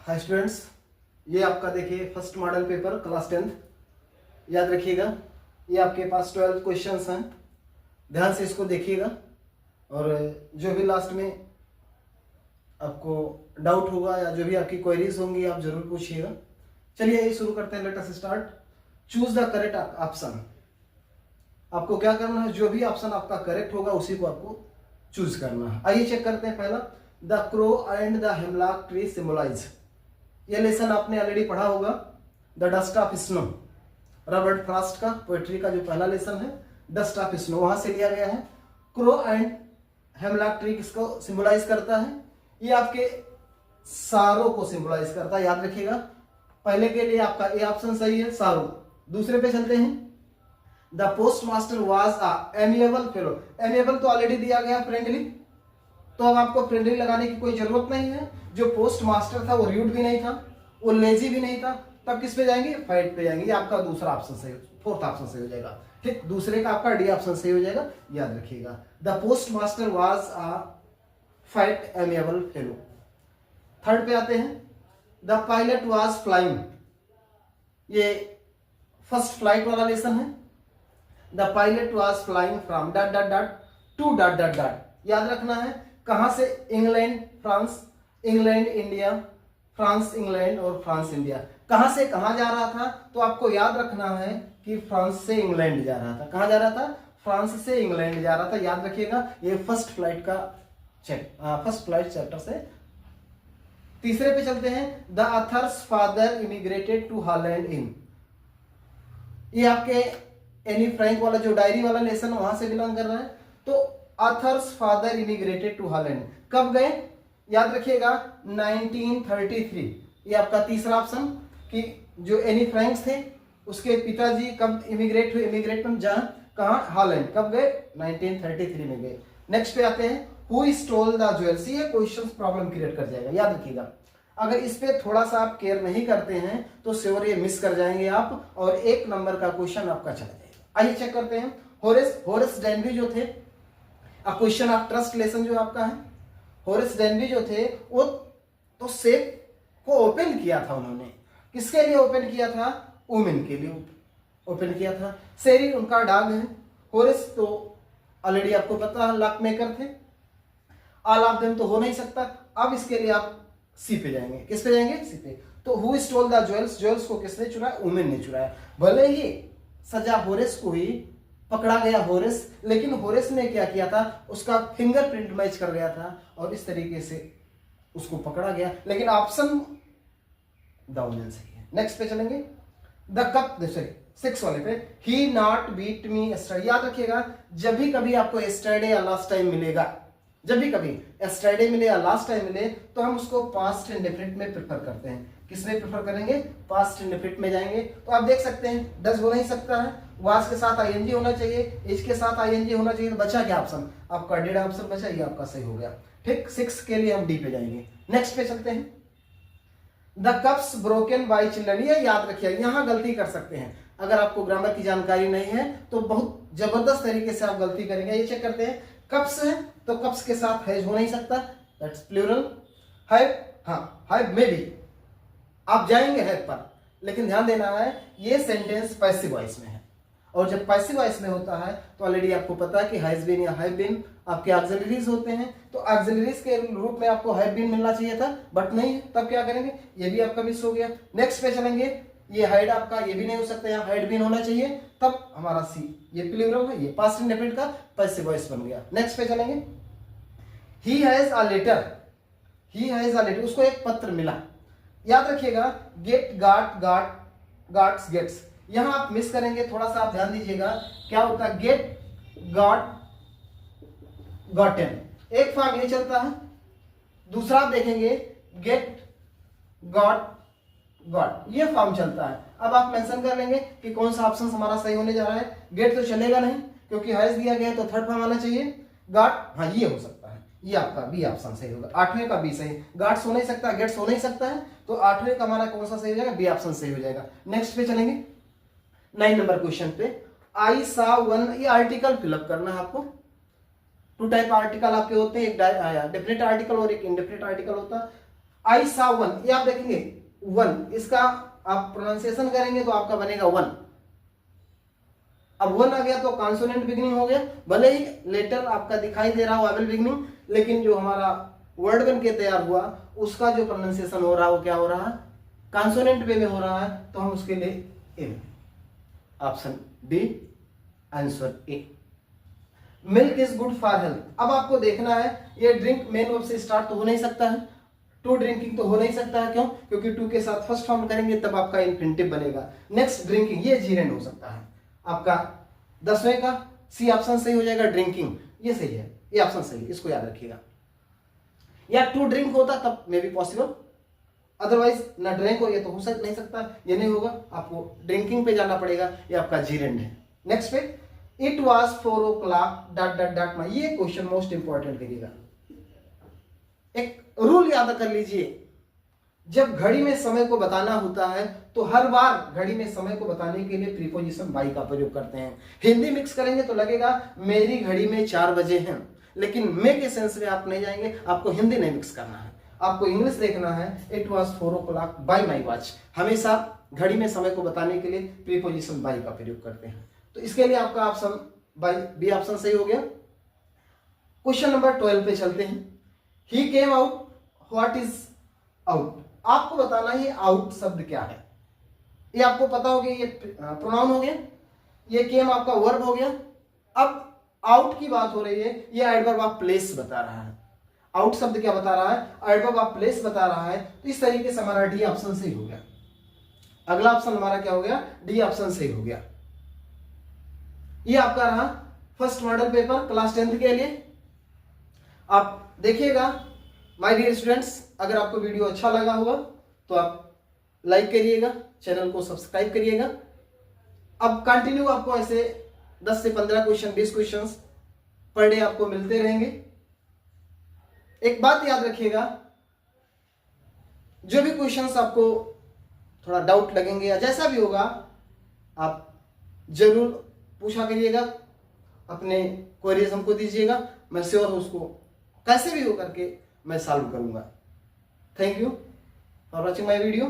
Hi students, ये आपका देखिए first model paper class 10th। याद रखिएगा, ये आपके पास 12 क्वेश्चंस हैं। ध्यान से इसको देखिएगा और जो भी लास्ट में आपको डाउट होगा या जो भी आपकी क्वेरीज होंगी आप जरूर पूछिएगा। चलिए ये शुरू करते हैं। Let us start. Choose the correct option. आपको क्या करना है, जो भी ऑप्शन आपका करेक्ट होगा उसी को आपको चूज करना है। आइए चेक करते हैं। पहला, the crow and the hemlock tree symbolize. ये लेसन आपने ऑलरेडी पढ़ा होगा। The dust of snow, Robert Frost का पोएट्री का जो पहला लेसन है, डस्ट ऑफ स्नो, वहां से लिया गया है। क्रो एंड हेमलॉक ट्री किसको सिंबलाइज करता है? ये आपके सारों को सिंबलाइज करता है। याद रखिएगा, पहले के लिए आपका ए ऑप्शन सही है, सारों। दूसरे पे चलते हैं। The post master was a amiable fellow. Amiable तो ऑलरेडी दिया गया, फ्रेंडली, तो अब आपको फ्रेंडली लगाने की कोई जरूरत नहीं है। जो पोस्ट मास्टर था वो रूड भी नहीं था, वो लेजी भी नहीं था, तब किस पे जाएंगे? फाइट पे जाएंगे। ये आपका दूसरा ऑप्शन सही, फोर्थ ऑप्शन सही हो जाएगा। ठीक, दूसरे का आपका डी ऑप्शन सही हो जाएगा। याद रखिएगा, the post master was a fight amiable fellow. Third पे आते हैं। The pilot was flying. ये फर्स्ट फ्लाइट वाला लेसन है। The pilot was flying from dot dot dot to dot dot dot. याद रखना है कहां से? England France, England India, France England और फ्रांस इंडिया। कहां से कहां जा रहा था? तो आपको याद रखना है कि फ्रांस से इंग्लैंड जा रहा था। कहां जा रहा था? फ्रांस से इंग्लैंड जा रहा था। याद रखिएगा, ये फर्स्ट फ्लाइट का फर्स्ट फ्लाइट चैप्टर से। तीसरे पे चलते हैं। The author's father immigrated to Holland in. ये आपके एनी फ्रैंक वाला जो डायरी वाला लेसन वहां से बिलोंग कर रहा है। तो author's father immigrated to Holland कब गए? याद रखिएगा 1933। ये आपका तीसरा ऑप्शन कि जो एनी फ्रैंक्स थे उसके पिताजी कब इमिग्रेट हुए? इमिग्रेट जहां कहां? हॉलैंड। कब गए? 1933 में गए। नेक्स्ट पे आते हैं। Who stole the jewels. ये क्वेश्चन प्रॉब्लम क्रिएट कर जाएगा। याद रखिएगा, अगर इस पे थोड़ा सा आप केयर नहीं करते हैं तो श्योर ये मिस कर जाएंगे आप, और 1 नंबर का क्वेश्चन आपका चला जाएगा। आइए चेक करते हैं। होरेस डेनबी जो थे, क्वेश्चन ऑफ ट्रस्ट लेसन जो आपका है, होरेस डेनबी जो थे वो तो सेफ को ओपन किया था उन्होंने। किसके लिए ओपन किया था? वुमेन के लिए ओपन किया था। सेरी उनका डॉग है। होरेस तो ऑलरेडी आपको पता है लॉक मेकर थे। ऑल ऑफ देम तो हो नहीं सकता। अब इसके लिए आप सी पे जाएंगे। किस पे जाएंगे? सी पे। तो who stole the jewels, jewels को किसने चुराया? वुमेन ने चुराया। भले ही सजा होरेस को ही, पकड़ा गया होरेस, लेकिन होरेस ने क्या किया था? उसका फिंगरप्रिंट मैच कर गया था और इस तरीके से उसको पकड़ा गया। लेकिन ऑप्शन द वुमेन सही है। नेक्स्ट पे चलेंगे। द कप, सॉरी 6 वाले पे। ही नॉट बीट मी यस्टरडे। याद रखिएगा, जब भी कभी आपको यस्टरडे या लास्ट टाइम मिलेगा, जब भी कभी यस्टरडे मिले या लास्ट टाइम मिले, तो हम उसको पास्ट इंडेफिनिट में प्रेफर करते हैं। किसमें प्रेफर करेंगे? पास्ट इंडेफिनिट में जाएंगे। तो आप देख सकते हैं डज हो नहीं सकता है, वाज के साथ आईएनजी होना चाहिए, इज के साथ आईएनजी होना चाहिए। तो बचा क्या ऑप्शन? आपका डेढ़ ऑप्शन बचा, ये आपका सही हो गया। ठीक, 6 के लिए हम डी पे जाएंगे। नेक्स्ट पे चलते हैं। The cups broken by children. ये याद रखिए, यहां गलती कर सकते हैं। अगर आपको ग्रामर की जानकारी नहीं है तो बहुत जबरदस्त तरीके से आप गलती करेंगे। ये चेक करते हैं। कप्स है तो कप्स के साथ हैज हो नहीं सकता, दैट्स प्लूरल। हैव, हाँ हैव में भी आप जाएंगे हैव पर, लेकिन ध्यान देना है ये सेंटेंस पैसिव वॉइस में है, और जब पैसिव वॉइस में होता है तो ऑलरेडी आपको पता है कि हैज बीन या हैव बीन आपके ऑक्सिलरीज होते हैं। तो ऑक्सिलरीज के रूप में आपको हैव बीन मिलना चाहिए था, बट नहीं। तब क्या करेंगे? ये भी आपका मिस हो गया। नेक्स्ट पे चलेंगे। ये हाइड आपका ये भी नहीं हो सकता, यहाँ हाइड बीन होना चाहिए, तब हमारा सी। ये प्लूरल है, ये पास्ट इंडेफिनिट का पैसिव वॉइस बन गया। नेक्स्ट पे चलेंगे। He has a letter. He has a letter, उसको एक पत्र मिला। याद रखिएगा, गेट, गॉट, गॉट्स, गेट्स, यहां आप मिस करेंगे। थोड़ा सा आप ध्यान दीजिएगा, क्या होता है? गेट, गॉट, गॉटन, एक फॉर्म ये चलता है। दूसरा आप देखेंगे गेट, गॉट, गॉट, ये फॉर्म चलता है। अब आप मेंशन कर लेंगे कि कौन सा ऑप्शन हमारा सही होने जा रहा है। गेट तो चलेगा नहीं क्योंकि हैज दिया गया है, तो थर्ड फॉर्म आना चाहिए। गॉट, हाँ ये हो सकता है, ये आपका बी ऑप्शन सही होगा। 8वें का बी सही। गॉट्स हो नहीं सकता, गेट्स हो नहीं सकता है, तो 8वें का हमारा कौन सा सही हो जाएगा? बी ऑप्शन सही हो जाएगा। नेक्स्ट पे चलेंगे 9 नंबर क्वेश्चन पे। आई सा वन, ये आर्टिकल फिलअप करना है आपको। 2 टाइप आर्टिकल आपके होते हैं, एक डेफिनेट आर्टिकल और एक इनडेफिनेट आर्टिकल होता है। आई सा वन, ये आप देखेंगे वन, इसका आप प्रोनाउंसिएशन करेंगे तो आपका बनेगा वन। अब वन आ गया तो कॉन्सोनेंट बिगिनिंग हो गया, भले ही लेटर आपका दिखाई दे रहा हो वेवल बिगिनिंग, लेकिन जो हमारा वर्ड बन के तैयार हुआ उसका जो प्रोनाउंसिएशन हो रहा है वो क्या हो रहा है, कॉन्सोनेंट वे में हो रहा है, तो हम उसके लिए A, option B answer A. Milk is good for health. अब आपको देखना है ये ड्रिंक मेन वर्ब से स्टार्ट तो हो नहीं सकता है, टू ड्रिंकिंग तो हो नहीं सकता है, क्यों, क्योंकि टू के साथ फर्स्ट फॉर्म करेंगे तब आपका इन्फिनिटिव बनेगा। नेक्स्ट ड्रिंकिंग, ये जीरेंड हो सकता है आपका 10वें का सी ऑप्शन सही हो जाएगा, ड्रिंकिंग ये सही है, ये ऑप्शन सही है, इसको याद रखिएगा। या टू ड्रिंक होता तब मे बी पॉसिबल, अदरवाइज ना ड्रिंक हो, ये तो हो नहीं सकता, ये नहीं होगा, आपको ड्रिंकिंग पे जाना पड़ेगा, ये आपका जीरेंड है। नेक्स्ट पे it was 4 o'clock dot dot dot में, ये क्वेश्चन मोस्ट इंपॉर्टेंट करिएगा, एक रूल याद कर लीजिए, जब घड़ी में समय को बताना होता है तो हर बार घड़ी में समय को बताने के लिए प्रीपोजिशन बाई का प्रयोग करते हैं। हिंदी मिक्स करेंगे तो लगेगा मेरी घड़ी में 4 बजे हैं, लेकिन मे के सेंस में आप नहीं जाएंगे, आपको हिंदी नहीं मिक्स करना है, आपको इंग्लिश देखना है। It was 4 o'clock by my watch, हमेशा घड़ी में समय को बताने के लिए प्रीपोजिशन बाई का प्रयोग करते हैं, तो इसके लिए आपका ऑप्शन बाई बी ऑप्शन सही हो गया। क्वेश्चन नंबर 12 पे चलते हैं। He came out, what is out, आपको बताना है आउट शब्द क्या है, ये आपको पता हो गया, ये प्रोनाउन हो गया, ये केम आपका वर्ब हो गया। अब आउट की बात हो रही है, ये एडवर्ब ऑफ प्लेस बता रहा है, आउट शब्द क्या बता रहा है, एडवर्ब ऑफ प्लेस बता रहा है, तो इस तरीके से हमारा डी ऑप्शन सही हो गया। अगला ऑप्शन हमारा क्या हो गया, डी ऑप्शन सही हो गया। ये आपका रहा first model paper class 10th के लिए। आप देखिएगा माय डियर स्टूडेंट्स, अगर आपको वीडियो अच्छा लगा होगा तो आप लाइक करिएगा, चैनल को सब्सक्राइब करिएगा। अब कंटिन्यू आपको ऐसे 10 से 15 क्वेश्चन 20 क्वेश्चन पर डे आपको मिलते रहेंगे। एक बात याद रखिएगा, जो भी क्वेश्चंस आपको थोड़ा डाउट लगेंगे या जैसा भी होगा आप जरूर पूछा करिएगा, अपने क्वेरीज हमको दीजिएगा, मैं श्योर हूं उसको कैसे भी हो करके मैं सॉल्व करूंगा। Thank you for watching my video.